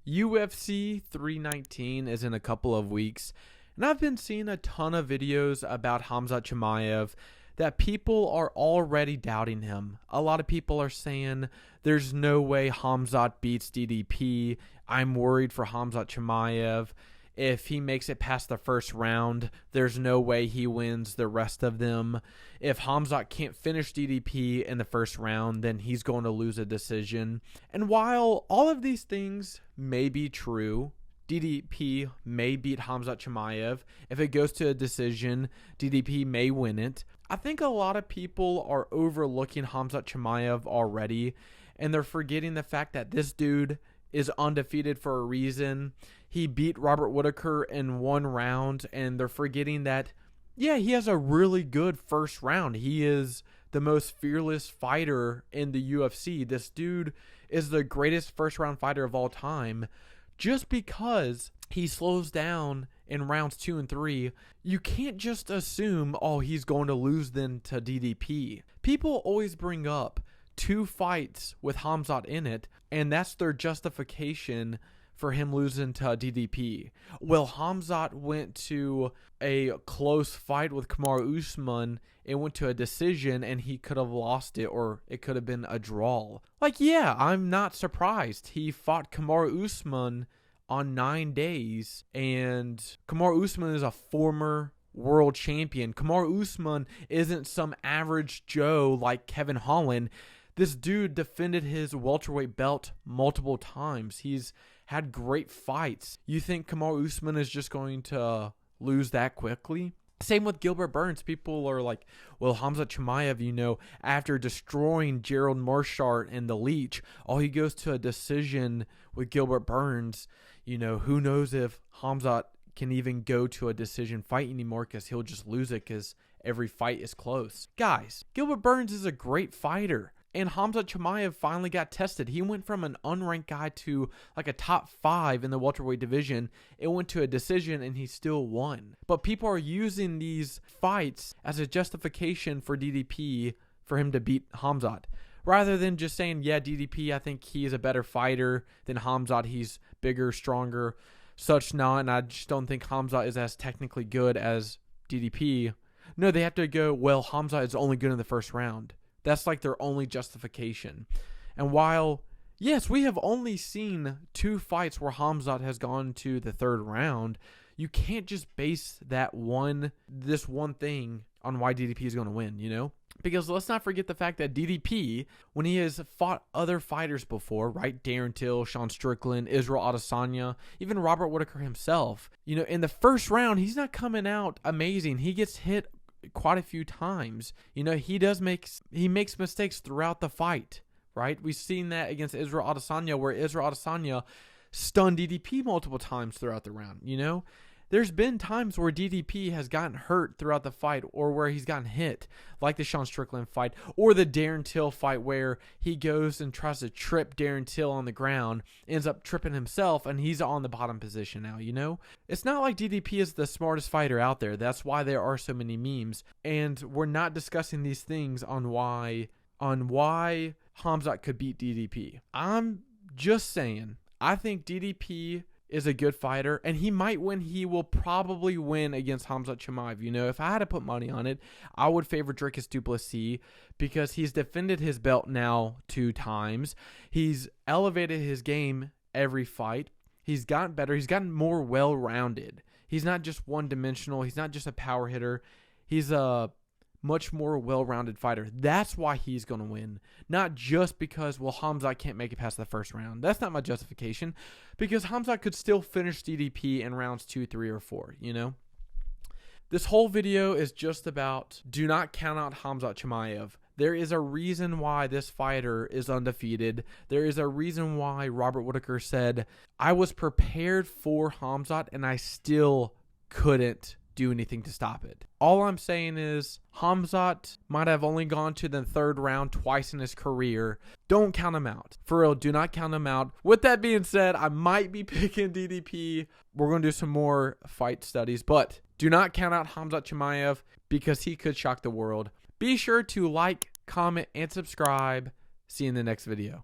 UFC 319 is in a couple of weeks, and I've been seeing a ton of videos about Khamzat Chimaev that people are already doubting him. A lot of people are saying there's no way Khamzat beats DDP. I'm worried for Khamzat Chimaev. If he makes it past the first round, there's no way he wins the rest of them. If Khamzat can't finish DDP in the first round, then he's going to lose a decision. And while all of these things may be true, DDP may beat Khamzat Chimaev. If it goes to a decision, DDP may win it. I think a lot of people are overlooking Khamzat Chimaev already, and they're forgetting the fact that this dude is undefeated for a reason. He beat Robert Whittaker in one round, and they're forgetting that, yeah, he has a really good first round. He is the most fearless fighter in the UFC. This dude is the greatest first round fighter of all time. Just because he slows down in rounds 2 and 3, you can't just assume, oh, he's going to lose then to DDP. People always bring up 2 fights with Khamzat in it, and that's their justification for him losing to DDP. Well, Khamzat went to a close fight with Kamaru Usman. It went to a decision, and he could have lost it, or it could have been a draw. Like, yeah, I'm not surprised. He fought Kamaru Usman on 9 days, and Kamaru Usman is a former world champion. Kamaru Usman isn't some average Joe like Kevin Holland. This dude defended his welterweight belt multiple times. He's had great fights. You think Kamaru Usman is just going to lose that quickly? Same with Gilbert Burns. People are like, well, Khamzat Chimaev, after destroying Gerald Marshart and the Leech, he goes to a decision with Gilbert Burns. Who knows if Khamzat can even go to a decision fight anymore, because he'll just lose it because every fight is close. Guys, Gilbert Burns is a great fighter. And Khamzat Chimaev finally got tested. He went from an unranked guy to like a top 5 in the welterweight division. It went to a decision, and he still won. But people are using these fights as a justification for DDP for him to beat Khamzat, rather than just saying, yeah, DDP, I think he is a better fighter than Khamzat. He's bigger, stronger, such not. And I just don't think Khamzat is as technically good as DDP. No, they have to go, well, Khamzat is only good in the first round. That's like their only justification. And while, yes, we have only seen 2 fights where Khamzat has gone to the 3rd round, you can't just base this one thing on why DDP is going to win, Because let's not forget the fact that DDP, when he has fought other fighters before, right? Darren Till, Sean Strickland, Israel Adesanya, even Robert Whittaker himself, in the first round, he's not coming out amazing. He gets hit quite a few times. He makes mistakes throughout the fight, right? We've seen that against Israel Adesanya, where Israel Adesanya stunned DDP multiple times throughout the round. There's been times where DDP has gotten hurt throughout the fight, or where he's gotten hit, like the Sean Strickland fight, or the Darren Till fight, where he goes and tries to trip Darren Till on the ground, ends up tripping himself, and he's on the bottom position now, It's not like DDP is the smartest fighter out there. That's why there are so many memes, and we're not discussing these things on why Khamzat could beat DDP. I'm just saying, I think DDP is a good fighter, and he might win. He will probably win against Khamzat Chimaev. If I had to put money on it, I would favor Dricus du Plessis, because he's defended his belt now 2 times. He's elevated his game every fight. He's gotten better. He's gotten more well-rounded. He's not just one-dimensional. He's not just a power hitter. He's a much more well-rounded fighter. That's why he's going to win. Not just because, well, Khamzat can't make it past the first round. That's not my justification, because Khamzat could still finish DDP in rounds 2, 3, or 4, This whole video is just about, do not count out Khamzat Chimaev. There is a reason why this fighter is undefeated. There is a reason why Robert Whittaker said, I was prepared for Khamzat, and I still couldn't do anything to stop it. All I'm saying is Khamzat might have only gone to the 3rd round twice in his career. Don't count him out. For real, do not count him out. With that being said, I might be picking DDP. We're going to do some more fight studies, but do not count out Khamzat Chimaev, because he could shock the world. Be sure to like, comment, and subscribe. See you in the next video.